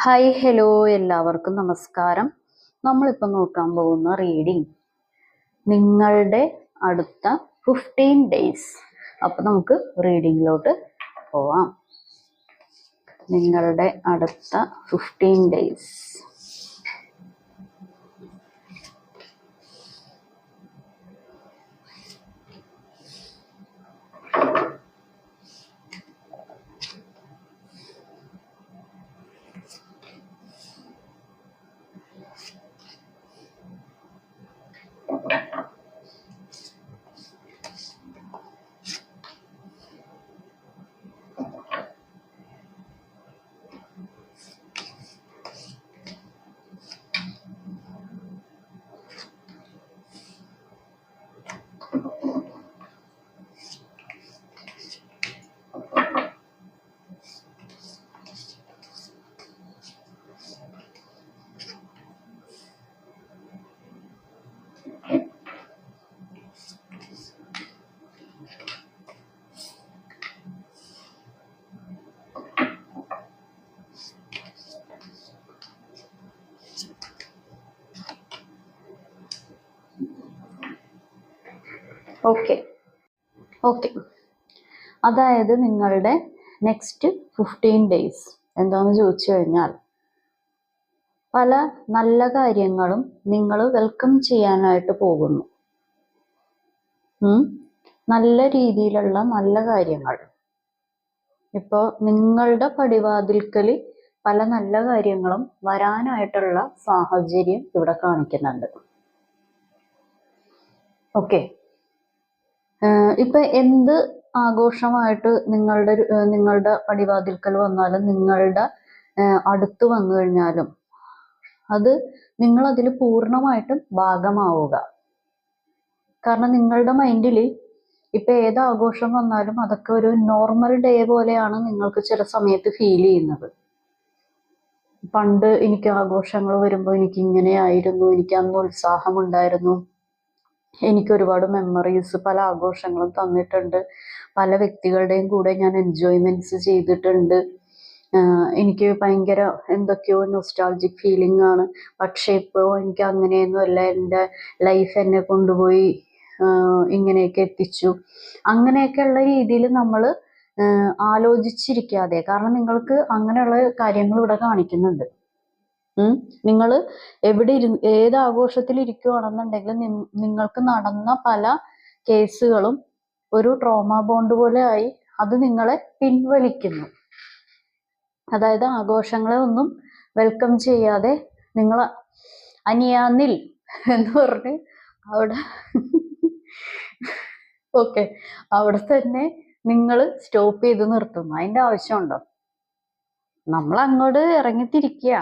Hi hello എല്ലാവർക്കും നമസ്കാരം. നമ്മളിപ്പോൾ നോക്കാൻ പോകുന്ന റീഡിംഗ് നിങ്ങളുടെ അടുത്ത 15 ഡേയ്സ്. അപ്പം നമുക്ക് റീഡിങ്ങിലോട്ട് പോവാം. നിങ്ങളുടെ അടുത്ത 15 ഡേയ്സ്. ഓക്കെ അതായത് നിങ്ങളുടെ നെക്സ്റ്റ് 15 ഡേയ്സ് എന്താണെന്ന് ചോദിച്ചു കഴിഞ്ഞാൽ, പല നല്ല കാര്യങ്ങളും നിങ്ങൾ വെൽക്കം ചെയ്യാനായിട്ട് പോകുന്നു. നല്ല രീതിയിലുള്ള നല്ല കാര്യങ്ങൾ. ഇപ്പോൾ നിങ്ങളുടെ പടിവാതിൽക്കൽ പല നല്ല കാര്യങ്ങളും വരാനായിട്ടുള്ള സാഹചര്യം ഇവിടെ കാണിക്കുന്നുണ്ട്. ഓക്കെ, ഇപ്പൊ എന്ത് ആഘോഷമായിട്ട് നിങ്ങളുടെ പടിവാതിൽക്കൽ വന്നാലും, നിങ്ങളുടെ അടുത്ത് വന്നു കഴിഞ്ഞാലും, അത് നിങ്ങൾ അതിൽ പൂർണ്ണമായിട്ടും ഭാഗമാവുക. കാരണം നിങ്ങളുടെ മൈൻഡിൽ ഇപ്പൊ ഏത് ആഘോഷം വന്നാലും അതൊക്കെ ഒരു നോർമൽ ഡേ പോലെയാണ് നിങ്ങൾക്ക് ചില സമയത്ത് ഫീൽ ചെയ്യുന്നത്. പണ്ട് എനിക്ക് ആഘോഷങ്ങൾ വരുമ്പോൾ എനിക്ക് ഇങ്ങനെയായിരുന്നു, എനിക്ക് അന്ന് ഉത്സാഹമുണ്ടായിരുന്നു, എനിക്ക് ഒരുപാട് മെമ്മറീസ് പല ആഘോഷങ്ങളും തന്നിട്ടുണ്ട്, പല വ്യക്തികളുടെയും കൂടെ ഞാൻ എൻജോയ്മെന്റ്സ് ചെയ്തിട്ടുണ്ട്, എനിക്ക് ഭയങ്കര എന്തൊക്കെയോ നൊസ്റ്റാൾജിക് ഫീലിംഗ് ആണ്. പക്ഷെ ഇപ്പോൾ എനിക്ക് അങ്ങനെയൊന്നുമല്ല, എൻ്റെ ലൈഫ് എന്നെ കൊണ്ടുപോയി ഇങ്ങനെയൊക്കെ എത്തിച്ചു. അങ്ങനെയൊക്കെയുള്ള രീതിയിൽ നമ്മൾ ആലോചിച്ചിരിക്കാതെ, കാരണം നിങ്ങൾക്ക് അങ്ങനെയുള്ള കാര്യങ്ങൾ ഇവിടെ കാണിക്കുന്നുണ്ട്. നിങ്ങൾ ഏത് ആഘോഷത്തിൽ ഇരിക്കുവാണെന്നുണ്ടെങ്കിലും നിങ്ങൾക്ക് നടന്ന പല കേസുകളും ഒരു ട്രോമ ബോണ്ട് പോലെ ആയി അത് നിങ്ങളെ പിൻവലിക്കുന്നു. അതായത് ആഘോഷങ്ങളെ ഒന്നും വെൽക്കം ചെയ്യാതെ നിങ്ങൾ അനിയാന്നിൽ എന്ന് പറഞ്ഞ് അവിടെ ഓക്കെ അവിടെ തന്നെ നിങ്ങൾ സ്റ്റോപ്പ് ചെയ്ത് നിർത്തുന്നു. അതിൻ്റെ ആവശ്യമുണ്ടോ? നമ്മൾ അങ്ങോട്ട് ഇറങ്ങിത്തിരിക്കുക.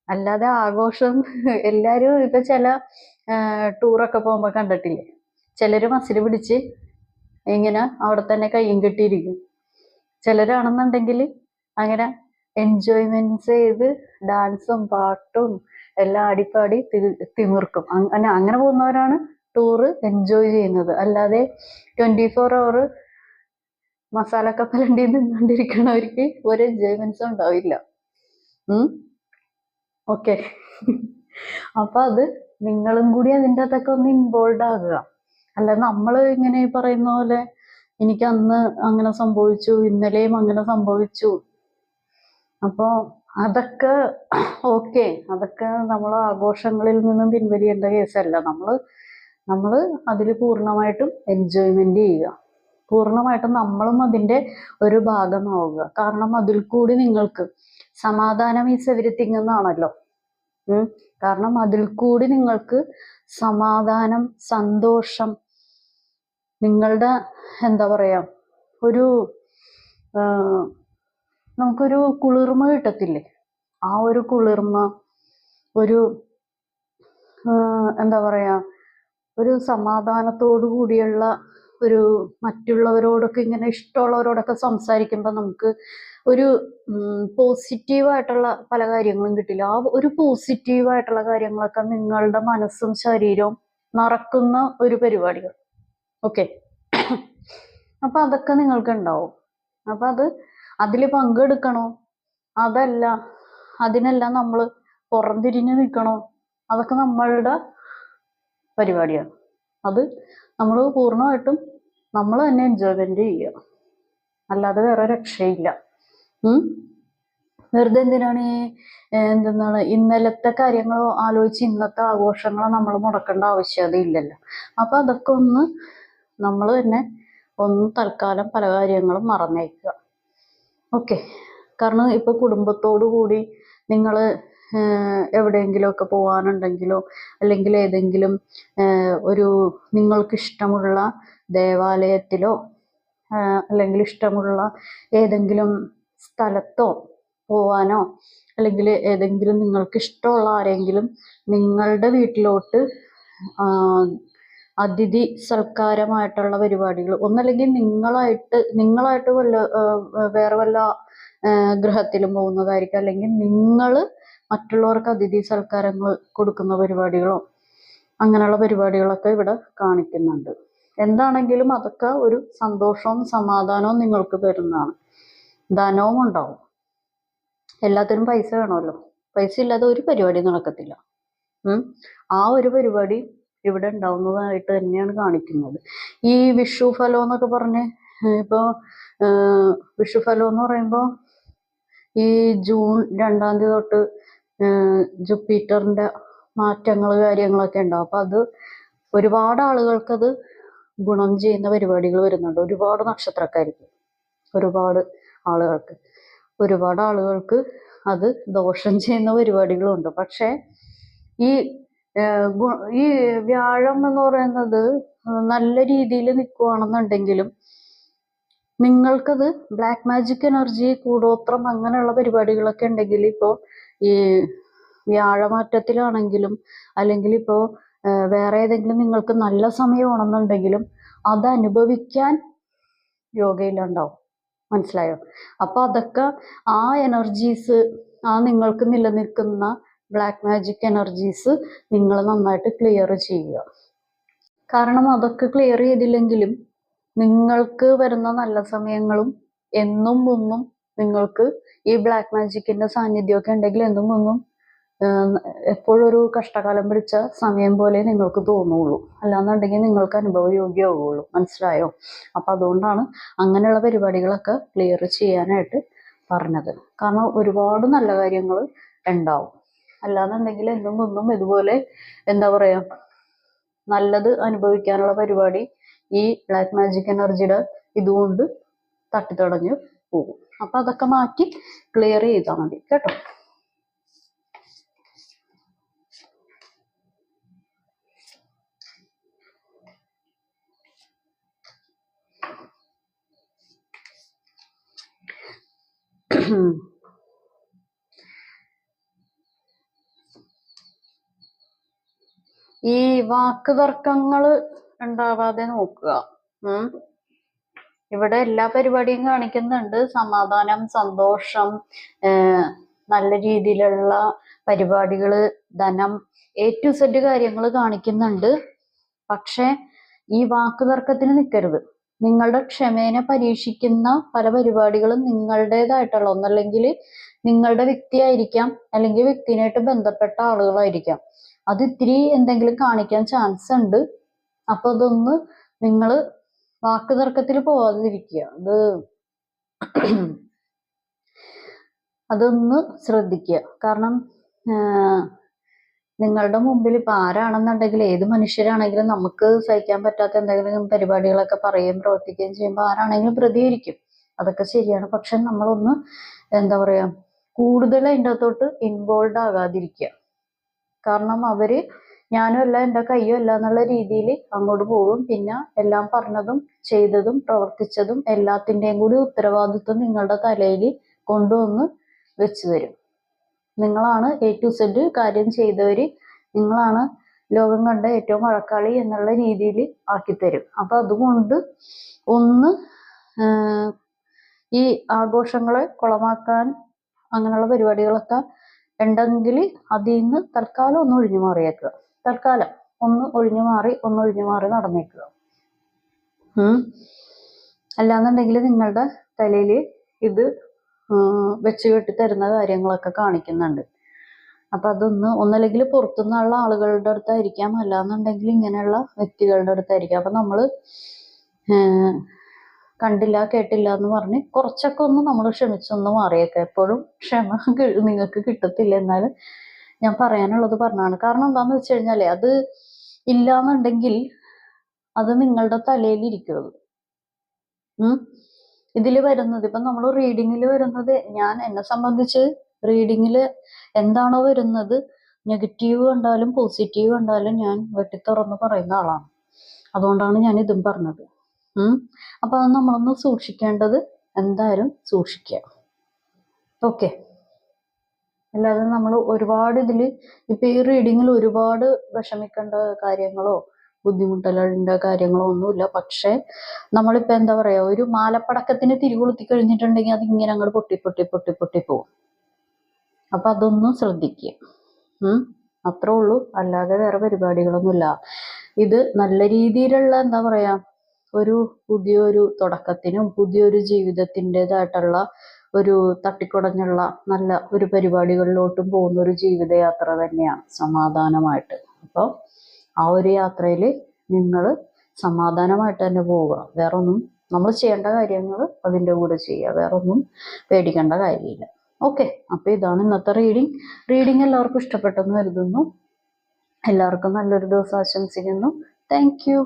അല്ലാതെ ആഘോഷം എല്ലാവരും ഇപ്പൊ ചില ടൂറൊക്കെ പോകുമ്പോൾ കണ്ടിട്ടില്ലേ, ചിലര് മസിൽ പിടിച്ച് ഇങ്ങനെ അവിടെ തന്നെ കയ്യും കെട്ടിയിരിക്കും. ചിലരാണെന്നുണ്ടെങ്കിൽ അങ്ങനെ എൻജോയ്മെന്റ്സ് ചെയ്ത് ഡാൻസും പാട്ടും എല്ലാം ആടിപ്പാടി തിമിർക്കും. അങ്ങനെ പോകുന്നവരാണ് ടൂറ് എൻജോയ് ചെയ്യുന്നത്. അല്ലാതെ 24 hour മസാല കപ്പലണ്ടി നിന്നുകൊണ്ടിരിക്കണവർക്ക് ഒരു എൻജോയ്മെന്റ്സും ഉണ്ടാവില്ല. ഓക്കെ, അപ്പൊ അത് നിങ്ങളും കൂടി അതിൻ്റെ അകത്തൊക്കെ ഒന്ന് ഇൻവോൾവ് ആകുക. അല്ല നമ്മൾ ഇങ്ങനെ പറയുന്ന പോലെ എനിക്ക് അന്ന് അങ്ങനെ സംഭവിച്ചു, ഇന്നലെയും അങ്ങനെ സംഭവിച്ചു. അപ്പോൾ അതൊക്കെ ഓക്കെ, അതൊക്കെ നമ്മൾ ആഘോഷങ്ങളിൽ നിന്നും പിൻവലിയേണ്ട കേസല്ല. നമ്മൾ അതിൽ പൂർണ്ണമായിട്ടും എൻജോയ്മെന്റ് ചെയ്യുക, പൂർണ്ണമായിട്ടും നമ്മളും അതിൻ്റെ ഒരു ഭാഗമാവുക. കാരണം അതിൽ കൂടി നിങ്ങൾക്ക് സമാധാനം ഈസ് എവരിത്തിങ് എന്നാണല്ലോ. കാരണം അതിൽ കൂടി നിങ്ങൾക്ക് സമാധാനം, സന്തോഷം, നിങ്ങളുടെ എന്താ പറയാ, ഒരു നമുക്കൊരു കുളിർമ കിട്ടത്തില്ലേ, ആ ഒരു കുളിർമ, ഒരു എന്താ പറയാ, ഒരു സമാധാനത്തോടു കൂടിയുള്ള ഒരു മറ്റുള്ളവരോടൊക്കെ ഇങ്ങനെ ഇഷ്ടമുള്ളവരോടൊക്കെ സംസാരിക്കുമ്പോൾ നമുക്ക് ഒരു പോസിറ്റീവായിട്ടുള്ള പല കാര്യങ്ങളും കിട്ടില്ല. ആ ഒരു പോസിറ്റീവായിട്ടുള്ള കാര്യങ്ങളൊക്കെ നിങ്ങളുടെ മനസ്സും ശരീരവും നിറക്കുന്ന ഒരു പരിപാടികൾ. ഓക്കെ, അപ്പൊ അതൊക്കെ നിങ്ങൾക്ക് ഉണ്ടാവും. അപ്പൊ അതിൽ പങ്കെടുക്കണോ അതല്ല, അതിനെല്ലാം നമ്മൾ പുറംതിരിഞ്ഞ് നിൽക്കണോ? അതൊക്കെ നമ്മളുടെ പരിപാടിയാണ്. അത് നമ്മൾ പൂർണ്ണമായിട്ടും നമ്മൾ തന്നെ എൻജോയ്മെന്റ് ചെയ്യുക, അല്ലാതെ വേറെ രക്ഷയില്ല. വെറുതെ എന്തിനാണ് എന്തെന്നാണ് ഇന്നലത്തെ കാര്യങ്ങൾ ആലോചിച്ച് ഇന്നത്തെ ആഘോഷങ്ങൾ നമ്മൾ മുടക്കേണ്ട ആവശ്യത ഇല്ലല്ലോ. അപ്പൊ അതൊക്കെ ഒന്ന് നമ്മൾ തന്നെ ഒന്ന് തൽക്കാലം പല കാര്യങ്ങളും മറന്നേക്കുക. ഓക്കെ. കാരണം ഇപ്പൊ കുടുംബത്തോടു കൂടി നിങ്ങൾ എവിടെയെങ്കിലുമൊക്കെ പോകാനുണ്ടെങ്കിലോ അല്ലെങ്കിൽ ഏതെങ്കിലും ഒരു നിങ്ങൾക്ക് ഇഷ്ടമുള്ള ദേവാലയത്തിലോ അല്ലെങ്കിൽ ഇഷ്ടമുള്ള ഏതെങ്കിലും സ്ഥലത്തോ പോവാനോ അല്ലെങ്കിൽ ഏതെങ്കിലും നിങ്ങൾക്ക് ഇഷ്ടമുള്ള ആരെങ്കിലും നിങ്ങളുടെ വീട്ടിലോട്ട് അതിഥി സൽക്കാരമായിട്ടുള്ള പരിപാടികൾ, ഒന്നല്ലെങ്കിൽ നിങ്ങളായിട്ട് വേറെ വല്ല ഗൃഹത്തിലും പോകുന്നതായിരിക്കും, അല്ലെങ്കിൽ നിങ്ങൾ മറ്റുള്ളവർക്ക് അതിഥി സൽക്കാരങ്ങൾ കൊടുക്കുന്ന പരിപാടികളോ അങ്ങനെയുള്ള പരിപാടികളൊക്കെ ഇവിടെ കാണിക്കുന്നുണ്ട്. എന്താണെങ്കിലും അതൊക്കെ ഒരു സന്തോഷവും സമാധാനവും നിങ്ങൾക്ക് തരുന്നതാണ്. ധനവും ഉണ്ടാവും. എല്ലാത്തിനും പൈസ വേണമല്ലോ. പൈസ ഇല്ലാതെ ഒരു പരിപാടി നടക്കത്തില്ല. ആ ഒരു പരിപാടി ഇവിടെ ഉണ്ടാവുന്നതായിട്ട് തന്നെയാണ് കാണിക്കുന്നത്. ഈ വിഷു ഫലം എന്നൊക്കെ പറഞ്ഞ് ഇപ്പൊ വിഷു ഫലം എന്ന് പറയുമ്പോൾ ഈ ജൂൺ 2-ാം തീയതി തൊട്ട് ജൂപ്പിറ്ററിന്റെ മാറ്റങ്ങൾ കാര്യങ്ങളൊക്കെ ഉണ്ടാവും. അപ്പൊ അത് ഒരുപാട് ആളുകൾക്കത് ഗുണം ചെയ്യുന്ന പരിപാടികൾ വരുന്നുണ്ട്. ഒരുപാട് നക്ഷത്രക്കാർക്ക്, ഒരുപാട് ആളുകൾക്ക് അത് ദോഷം ചെയ്യുന്ന പരിപാടികളുണ്ട്. പക്ഷെ ഈ വ്യാഴം എന്ന് പറയുന്നത് നല്ല രീതിയിൽ നിൽക്കുകയാണെന്നുണ്ടെങ്കിലും നിങ്ങൾക്കത് ബ്ലാക്ക് മാജിക് എനർജി കൂടോത്രം അങ്ങനെയുള്ള പരിപാടികളൊക്കെ ഉണ്ടെങ്കിൽ ഇപ്പോൾ ഈ വ്യാഴമാറ്റത്തിലാണെങ്കിലും അല്ലെങ്കിൽ ഇപ്പോൾ വേറെ ഏതെങ്കിലും നിങ്ങൾക്ക് നല്ല സമയമാണെന്നുണ്ടെങ്കിലും അത് അനുഭവിക്കാൻ യോഗയിലുണ്ടാവും. മനസ്സിലായോ? അപ്പൊ അതൊക്കെ ആ എനർജീസ്, ആ നിങ്ങൾക്ക് നിലനിൽക്കുന്ന ബ്ലാക്ക് മാജിക് എനർജീസ് നിങ്ങൾ നന്നായിട്ട് ക്ലിയർ ചെയ്യുക. കാരണം അതൊക്കെ ക്ലിയർ ചെയ്തില്ലെങ്കിലും നിങ്ങൾക്ക് വരുന്ന നല്ല സമയങ്ങളും എന്നും ഒന്നും നിങ്ങൾക്ക് ഈ ബ്ലാക്ക് മാജിക്കിന്റെ സാന്നിധ്യമൊക്കെ ഉണ്ടെങ്കിൽ എന്നും ഒന്നും എപ്പോഴൊരു കഷ്ടകാലം പിടിച്ച സമയം പോലെ നിങ്ങൾക്ക് തോന്നുള്ളൂ. അല്ലാന്നുണ്ടെങ്കിൽ നിങ്ങൾക്ക് അനുഭവയോഗ്യമാവുള്ളൂ. മനസ്സിലായോ? അപ്പൊ അതുകൊണ്ടാണ് അങ്ങനെയുള്ള പരിപാടികളൊക്കെ ക്ലിയർ ചെയ്യാനായിട്ട് പറഞ്ഞത്. കാരണം ഒരുപാട് നല്ല കാര്യങ്ങൾ ഉണ്ടാവും. അല്ലാന്നുണ്ടെങ്കിൽ എന്നും ഒന്നും ഇതുപോലെ എന്താ പറയാ നല്ലത് അനുഭവിക്കാനുള്ള പരിപാടി ഈ ബ്ലാക്ക് മാജിക് എനർജിയുടെ ഇതുകൊണ്ട് തട്ടിത്തടഞ്ഞു പോകും. അപ്പൊ അതൊക്കെ മാറ്റി ക്ലിയർ ചെയ്താൽ മതി കേട്ടോ. ഈ വാക്ക് തർക്കങ്ങള് ഉണ്ടാവാതെ നോക്കുക. ഇവിടെ എല്ലാ പരിപാടിയും കാണിക്കുന്നുണ്ട്. സമാധാനം, സന്തോഷം, നല്ല രീതിയിലുള്ള പരിപാടികള്, ധനം, A to Z കാര്യങ്ങൾ കാണിക്കുന്നുണ്ട്. പക്ഷെ ഈ വാക്ക് തർക്കത്തിന് നിൽക്കരുത്. നിങ്ങളുടെ ക്ഷമേനെ പരീക്ഷിക്കുന്ന പല പരിപാടികളും നിങ്ങളുടേതായിട്ടുള്ള ഒന്നല്ലെങ്കിൽ നിങ്ങളുടെ വ്യക്തിയായിരിക്കാം, അല്ലെങ്കിൽ വ്യക്തിനായിട്ട് ബന്ധപ്പെട്ട ആളുകളായിരിക്കാം. അത് ഇത്തിരി എന്തെങ്കിലും കാണിക്കാൻ ചാൻസ് ഉണ്ട്. അപ്പൊ അതൊന്ന് നിങ്ങൾ വാക്ക് തർക്കത്തിൽ പോവാതിരിക്കുക. അതൊന്ന് ശ്രദ്ധിക്കുക. കാരണം നിങ്ങളുടെ മുമ്പിൽ ഇപ്പൊ ആരാണെന്നുണ്ടെങ്കിൽ ഏത് മനുഷ്യരാണെങ്കിലും നമുക്ക് സഹിക്കാൻ പറ്റാത്ത എന്തെങ്കിലും പരിപാടികളൊക്കെ പറയുകയും പ്രവർത്തിക്കുകയും ചെയ്യുമ്പോൾ ആരാണെങ്കിലും പ്രതികരിക്കും. അതൊക്കെ ശരിയാണ്. പക്ഷെ നമ്മളൊന്ന് എന്താ പറയാ കൂടുതൽ അതിൻ്റെ അകത്തോട്ട് ഇൻവോൾവ് ആകാതിരിക്കുക. കാരണം അവര് ഞാനും അല്ല, എൻ്റെ കയ്യും അല്ല എന്നുള്ള രീതിയിൽ അങ്ങോട്ട് പോകും. പിന്നെ എല്ലാം പറഞ്ഞതും ചെയ്തതും പ്രവർത്തിച്ചതും എല്ലാത്തിൻ്റെയും കൂടി ഉത്തരവാദിത്വം നിങ്ങളുടെ തലയിൽ കൊണ്ടുവന്ന് വെച്ചു തരും. നിങ്ങളാണ് A to Z കാര്യം ചെയ്തവര്, നിങ്ങളാണ് ലോകം കണ്ട ഏറ്റവും വഴക്കാളി എന്നുള്ള രീതിയിൽ ആക്കിത്തരും. അപ്പൊ അതുകൊണ്ട് ഒന്ന് ഈ ആഘോഷങ്ങളെ കുളമാക്കാൻ അങ്ങനെയുള്ള പരിപാടികളൊക്കെ ഉണ്ടെങ്കിൽ അതിൽ നിന്ന് തൽക്കാലം ഒന്ന് ഒഴിഞ്ഞു മാറിയേക്കുക. തൽക്കാലം ഒന്ന് ഒഴിഞ്ഞു മാറി നടന്നേക്കുക. അല്ലാന്നുണ്ടെങ്കിൽ നിങ്ങളുടെ തലയിൽ ഇത് വെച്ച് കെട്ടി തരുന്ന കാര്യങ്ങളൊക്കെ കാണിക്കുന്നുണ്ട്. അപ്പൊ അതൊന്ന് ഒന്നല്ലെങ്കിൽ പുറത്തുനിന്നുള്ള ആളുകളുടെ അടുത്തായിരിക്കാം, അല്ലാന്നുണ്ടെങ്കിൽ ഇങ്ങനെയുള്ള വ്യക്തികളുടെ അടുത്തായിരിക്കാം. അപ്പൊ നമ്മള് കണ്ടില്ല കേട്ടില്ല എന്ന് പറഞ്ഞ് കുറച്ചൊക്കെ ഒന്ന് നമ്മൾ ക്ഷമിച്ചൊന്ന് മാറിയേക്കാം. എപ്പോഴും ക്ഷമ നിങ്ങൾക്ക് കിട്ടത്തില്ല, എന്നാലും ഞാൻ പറയാനുള്ളത് പറഞ്ഞാണ്. കാരണം എന്താന്ന് വെച്ച് കഴിഞ്ഞാല് അത് ഇല്ലാന്നുണ്ടെങ്കിൽ അത് നിങ്ങളുടെ തലയിൽ ഇരിക്കുന്നത്. ഇതില് വരുന്നത് ഇപ്പൊ നമ്മൾ റീഡിങ്ങിൽ വരുന്നത്, ഞാൻ എന്നെ സംബന്ധിച്ച് റീഡിങ്ങില് എന്താണോ വരുന്നത്, നെഗറ്റീവ് കണ്ടാലും പോസിറ്റീവ് കണ്ടാലും ഞാൻ വെട്ടിത്തുറന്ന് പറയുന്ന ആളാണ്. അതുകൊണ്ടാണ് ഞാൻ ഇതും പറഞ്ഞത്. അപ്പൊ അത് നമ്മളൊന്ന് സൂക്ഷിക്കേണ്ടത് എന്തായാലും സൂക്ഷിക്കുക. ഓക്കെ. അല്ലാതെ നമ്മൾ ഒരുപാട് ഇതില് ഇപ്പൊ ഈ റീഡിങ്ങിൽ ഒരുപാട് വിഷമിക്കേണ്ട കാര്യങ്ങളോ ബുദ്ധിമുട്ടലിന്റെ കാര്യങ്ങളോ ഒന്നുമില്ല. പക്ഷെ നമ്മളിപ്പോ എന്താ പറയാ, ഒരു മാലപ്പടക്കത്തിന് തിരികൊളുത്തി കഴിഞ്ഞിട്ടുണ്ടെങ്കിൽ അത് ഇങ്ങനെ അങ്ങോട്ട് പൊട്ടി പൊട്ടി പൊട്ടി പൊട്ടി പോകും. അപ്പൊ അതൊന്നും ശ്രദ്ധിക്കുക. അത്രേ ഉള്ളൂ. അല്ലാതെ വേറെ പരിപാടികളൊന്നുമില്ല. ഇത് നല്ല രീതിയിലുള്ള എന്താ പറയാ, ഒരു പുതിയൊരു തുടക്കത്തിനും പുതിയൊരു ജീവിതത്തിൻ്റെതായിട്ടുള്ള ഒരു തട്ടിക്കുടഞ്ഞുള്ള നല്ല ഒരു പരിപാടികളിലോട്ടും പോകുന്ന ഒരു ജീവിതയാത്ര തന്നെയാണ് സമാധാനമായിട്ട്. അപ്പോൾ ആ ഒരു യാത്രയിൽ നിങ്ങൾ സമാധാനമായിട്ട് തന്നെ പോവുക. വേറൊന്നും നമ്മൾ ചെയ്യേണ്ട കാര്യങ്ങൾ അതിൻ്റെ കൂടെ ചെയ്യുക. വേറൊന്നും പേടിക്കേണ്ട കാര്യമില്ല. ഓക്കെ. അപ്പൊ ഇതാണ് ഇന്നത്തെ റീഡിങ് എല്ലാവർക്കും ഇഷ്ടപ്പെട്ടെന്ന് കരുതുന്നു. എല്ലാവർക്കും നല്ലൊരു ദിവസം ആശംസിക്കുന്നു. Thank you.